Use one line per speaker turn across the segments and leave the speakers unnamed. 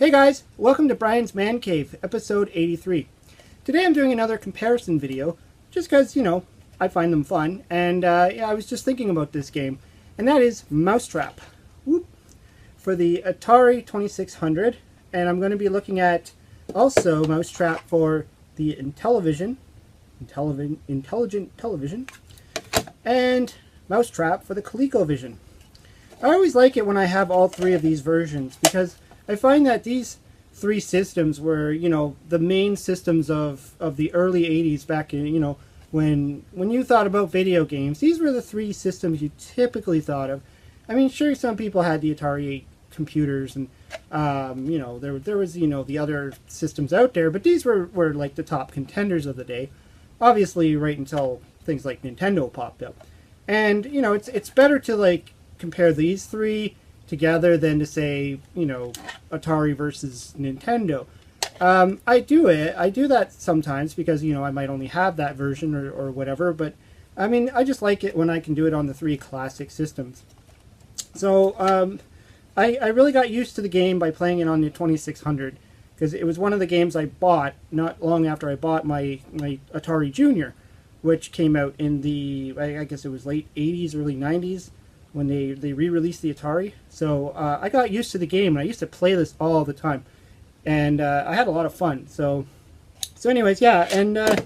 Hey guys, welcome to Brian's Man Cave, episode 83. Today I'm doing another comparison video, just because, I find them fun, and I was just thinking about this game, and that is Mousetrap. Whoop. For the Atari 2600, and I'm going to be looking at also Mousetrap for the Intellivision, Intelligent Television, and Mousetrap for the Colecovision. I always like it when I have all three of these versions, because I find that these three systems were, the main systems of the early 80s back in, when you thought about video games. These were the three systems you typically thought of. I mean, sure, some people had the Atari 8 computers and, there was, the other systems out there, but these were like the top contenders of the day. Obviously, right until things like Nintendo popped up. And, it's better to, like, compare these three together than to say, Atari versus Nintendo. I do that sometimes because, I might only have that version or whatever, but I mean, I just like it when I can do it on the three classic systems. So, I really got used to the game by playing it on the 2600, because it was one of the games I bought not long after I bought my Atari Junior, which came out in the, I guess it was late 80s, early 90s, when they re-released the Atari. So I got used to the game, and I used to play this all the time. And I had a lot of fun. So anyways, yeah, and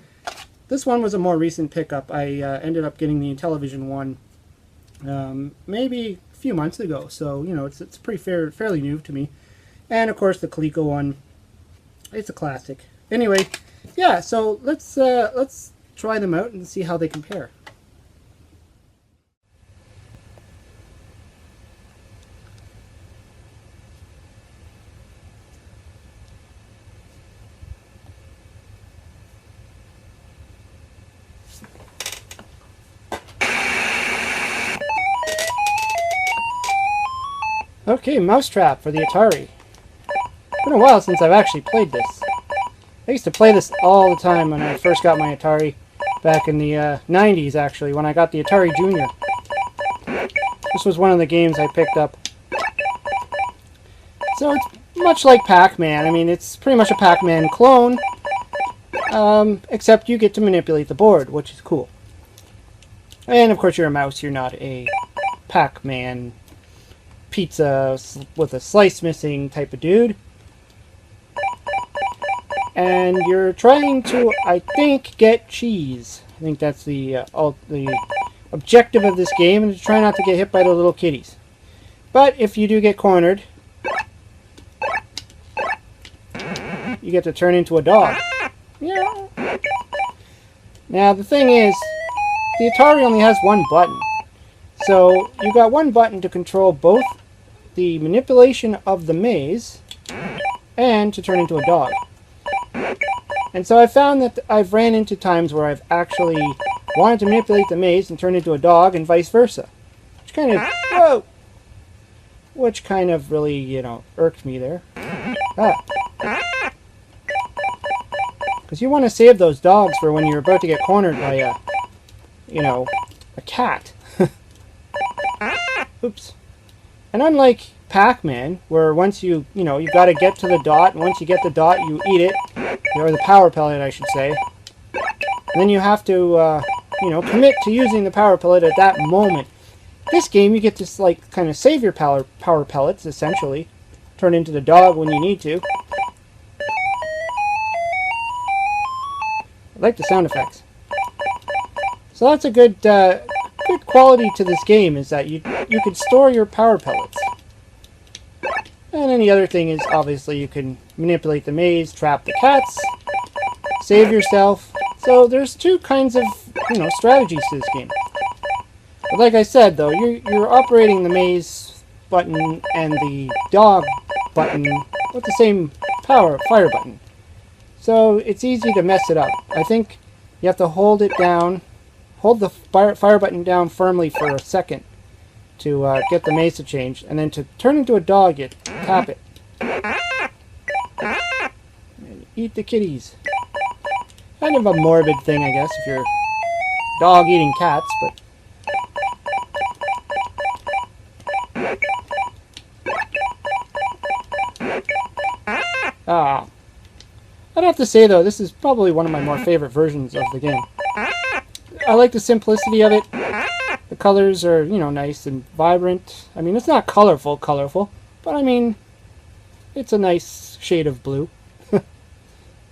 this one was a more recent pickup. I ended up getting the Intellivision one maybe a few months ago. So, it's pretty fairly new to me. And, of course, the Coleco one, it's a classic. Anyway, yeah, so let's try them out and see how they compare. Okay, Mousetrap for the Atari. It's been a while since I've actually played this. I used to play this all the time when I first got my Atari, back in the 90s actually, when I got the Atari Junior. This was one of the games I picked up. So it's much like Pac-Man. I mean, it's pretty much a Pac-Man clone, except you get to manipulate the board, which is cool. And of course you're a mouse, you're not a Pac-Man pizza with a slice missing type of dude. And you're trying to, I think, get cheese. I think that's the objective of this game, and to try not to get hit by the little kitties. But if you do get cornered, you get to turn into a dog. Yeah. Now the thing is, the Atari only has one button. So you got one button to control both the manipulation of the maze and to turn into a dog. And so I found that I've ran into times where I've actually wanted to manipulate the maze and turn into a dog, and vice versa. Which kind of really, irked me there. Because you want to save those dogs for when you're about to get cornered by a cat. Oops. And unlike Pac-Man, where once you got to get to the dot, and once you get the dot, you eat it, or the power pellet, I should say. And then you have to, commit to using the power pellet at that moment. This game, you get to, kind of save your power pellets, essentially. Turn into the dog when you need to. I like the sound effects. So that's a good quality to this game, is that you can store your power pellets. And then the other thing is, obviously, you can manipulate the maze, trap the cats, save yourself. So there's two kinds of, strategies to this game. But like I said, though, you're operating the maze button and the dog button with the same fire button. So it's easy to mess it up. I think you have to hold it down, hold the fire button down firmly for a second to get the maze to change, and then to turn into a dog, you tap it. And eat the kitties. Kind of a morbid thing, I guess, if you're dog eating cats, but I'd have to say, though, this is probably one of my more favorite versions of the game. I like the simplicity of it. The colors are, you know, nice and vibrant. I mean, it's not colorful, but I mean, it's a nice shade of blue.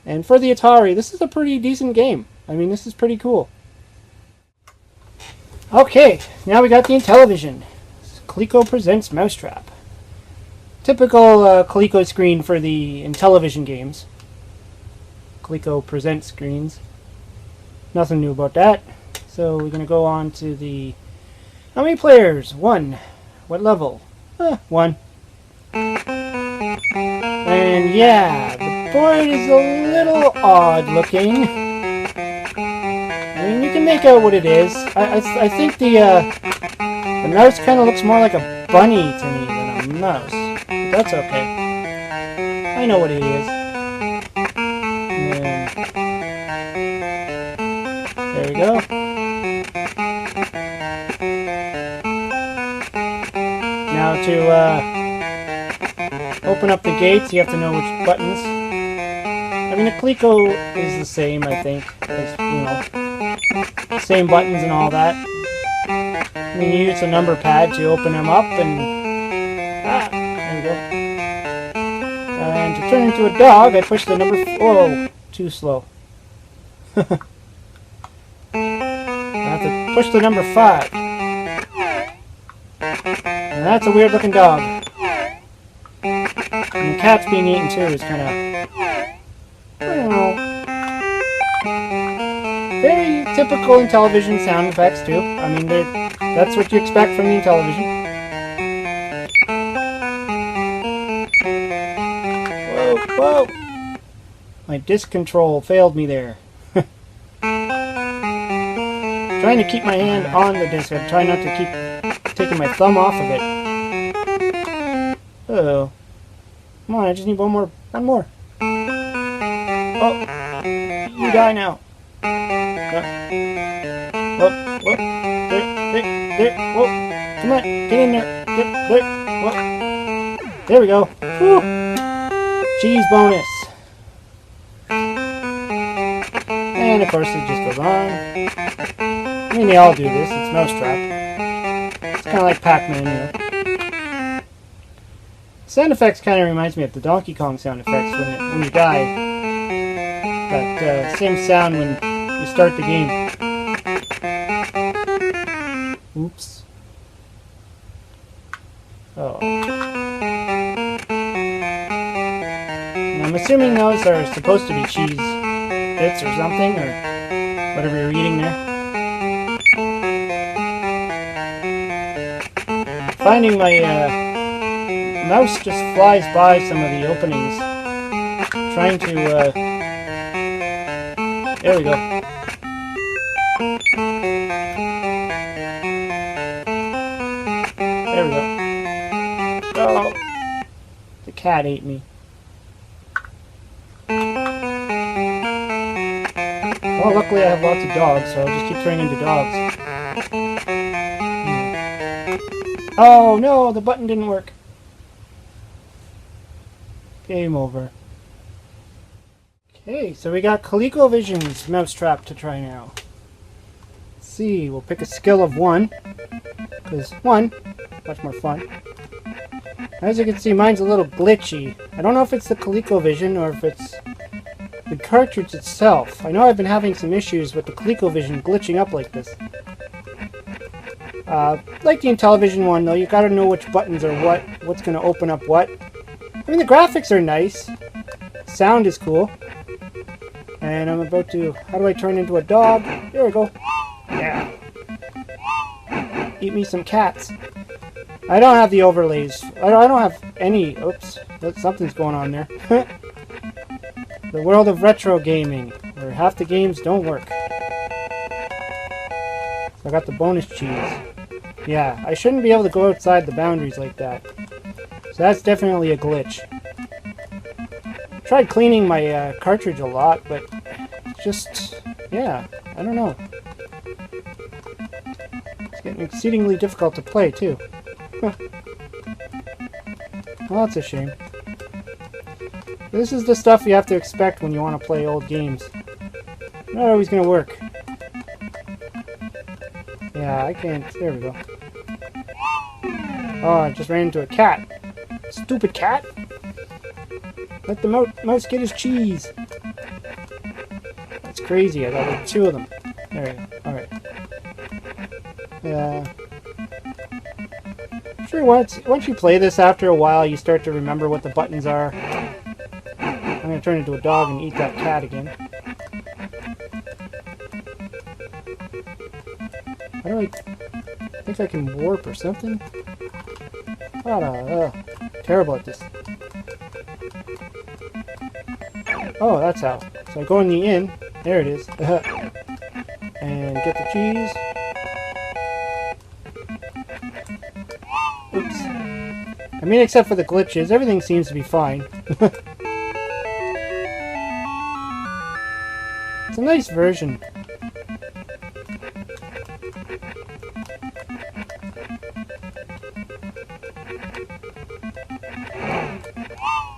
And for the Atari, this is a pretty decent game. I mean, this is pretty cool. Okay, now we got the Intellivision. Coleco presents Mousetrap. Typical Coleco screen for the Intellivision games. Coleco presents screens. Nothing new about that. So we're going to go on to the... How many players? 1. What level? 1. And yeah, the board is a little odd looking. I mean, you can make out what it is. I think the mouse kind of looks more like a bunny to me than a mouse. But that's okay. I know what it is. And there we go. Now to open up the gates, you have to know which buttons. I mean, the Coleco is the same, I think, as, you know, same buttons and all that. I mean, you use a number pad to open them up, and there we go. And to turn into a dog, I push the number. Whoa, too slow. I have to push the number 5. And that's a weird looking dog. And the cat's being eaten too is kind of, I don't know. Very typical Intellivision sound effects too. I mean, that's what you expect from the Intellivision. Whoa, whoa! My disc control failed me there. Trying to keep my hand on the disc. I'm trying not to keep taking my thumb off of it. Uh-oh. Come on, I just need one more. Oh, you die now. Whoop, whoop, there, whoop. Come on, get in there. There, whoop. There we go. Woo. Cheese bonus. And of course it just goes on. I mean, they all do this. It's Mousetrap. It's kind of like Pac-man, you know. Sound effects kind of reminds me of the Donkey Kong sound effects when you die. That same sound when you start the game. Oops. Oh. And I'm assuming those are supposed to be cheese bits or something, or whatever you're eating there. Finding my mouse just flies by some of the openings. Trying to, there we go. There we go. Oh, the cat ate me. Well, luckily I have lots of dogs, so I'll just keep turning into dogs. Oh no, the button didn't work. Game over. Okay, so we got Colecovision's Mousetrap to try now. Let's see, we'll pick a skill of 1, because 1, much more fun. As you can see, mine's a little glitchy. I don't know if it's the Colecovision or if it's the cartridge itself. I know I've been having some issues with the Colecovision glitching up like this. Like the Intellivision one, though, you gotta know which buttons are what's gonna open up what. I mean, the graphics are nice. Sound is cool. And I'm about to... How do I turn into a dog? There we go. Yeah. Eat me some cats. I don't have the overlays. I don't have any... Oops. Something's going on there. The world of retro gaming, where half the games don't work. So I got the bonus cheese. Yeah, I shouldn't be able to go outside the boundaries like that. So that's definitely a glitch. I tried cleaning my cartridge a lot, but just, yeah, I don't know. It's getting exceedingly difficult to play, too. Huh. Well, that's a shame. This is the stuff you have to expect when you want to play old games. Not always going to work. Yeah, I can't. There we go. Oh, I just ran into a cat. Stupid cat. Let the mouse get his cheese. That's crazy. I got like 2 of them. There we go. Alright. Yeah. Sure, once you play this after a while, you start to remember what the buttons are. I'm going to turn into a dog and eat that cat again. I don't think I can warp or something. Terrible at this. Oh, that's how. So I go in the inn. There it is. And get the cheese. Oops. I mean, except for the glitches, everything seems to be fine. It's a nice version.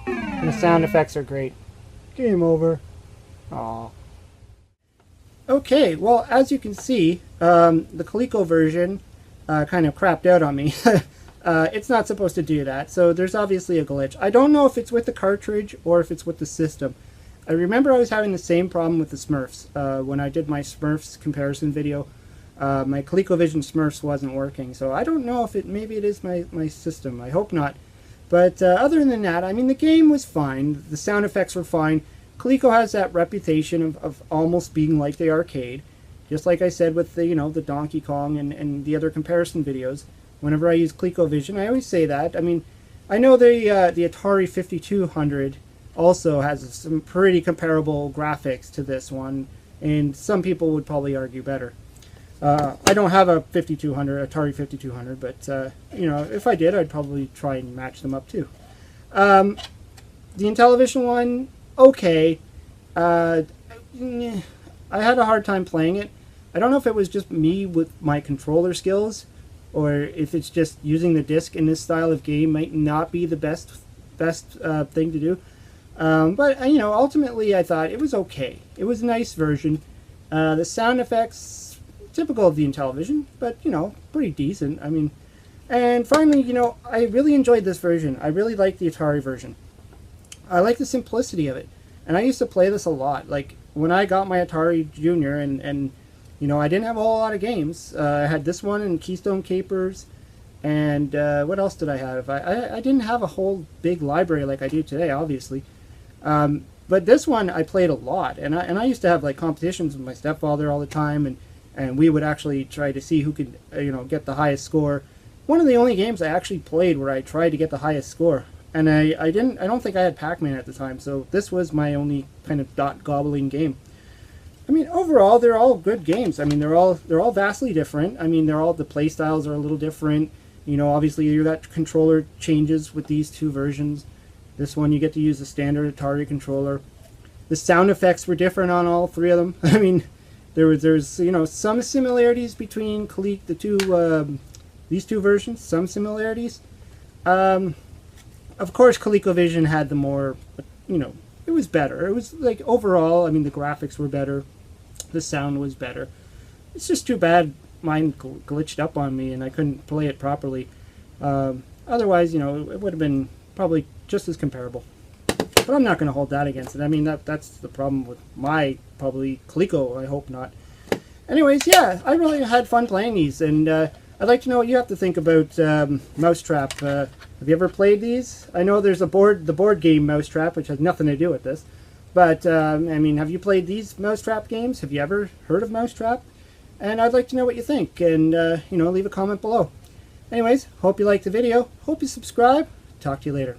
And the sound effects are great. Game over. Aww. Okay, well, as you can see, the Colecovision kind of crapped out on me. It's not supposed to do that, so there's obviously a glitch. I don't know if it's with the cartridge or if it's with the system. I remember I was having the same problem with the Smurfs. When I did my Smurfs comparison video, my Colecovision Smurfs wasn't working, so I don't know if maybe it is my system. I hope not. But other than that, I mean, the game was fine. The sound effects were fine. Coleco has that reputation of almost being like the arcade. Just like I said with the, the Donkey Kong and the other comparison videos. Whenever I use Colecovision, I always say that. I mean, I know the Atari 5200 also has some pretty comparable graphics to this one, and some people would probably argue better. I don't have a Atari 5200, but if I did, I'd probably try and match them up too. The Intellivision one, okay. I had a hard time playing it. I don't know if it was just me with my controller skills, or if it's just using the disc in this style of game might not be the best thing to do. But ultimately I thought it was okay. It was a nice version. The sound effects, typical of the Intellivision, but pretty decent. I mean, and finally, I really enjoyed this version. I really like the Atari version. I like the simplicity of it, and I used to play this a lot. Like when I got my Atari Junior, and I didn't have a whole lot of games. I had this one and Keystone Capers, and what else did I have? I didn't have a whole big library like I do today, obviously. But this one I played a lot, and I used to have like competitions with my stepfather all the time, and we would actually try to see who could get the highest score. One of the only games I actually played where I tried to get the highest score, and I don't think I had Pac-Man at the time, so this was my only kind of dot gobbling game. I mean, overall, they're all good games. I mean, they're all vastly different. I mean, the play styles are a little different. Obviously, you got controller changes with these two versions. This one, you get to use the standard Atari controller. The sound effects were different on all 3 of them. I mean, there's some similarities between these two versions. Some similarities. Of course, ColecoVision had the more, it was better. It was like overall, I mean, the graphics were better. The sound was better. It's just too bad mine glitched up on me and I couldn't play it properly. Otherwise, it would have been probably just as comparable. But I'm not going to hold that against it. I mean, that's the problem with my probably Coleco. I hope not. Anyways, yeah, I really had fun playing these, and I'd like to know what you have to think about Mousetrap. Have you ever played these? I know there's the board game Mousetrap, which has nothing to do with this. But, I mean, have you played these Mousetrap games? Have you ever heard of Mousetrap? And I'd like to know what you think, and, leave a comment below. Anyways, hope you liked the video. Hope you subscribe. Talk to you later.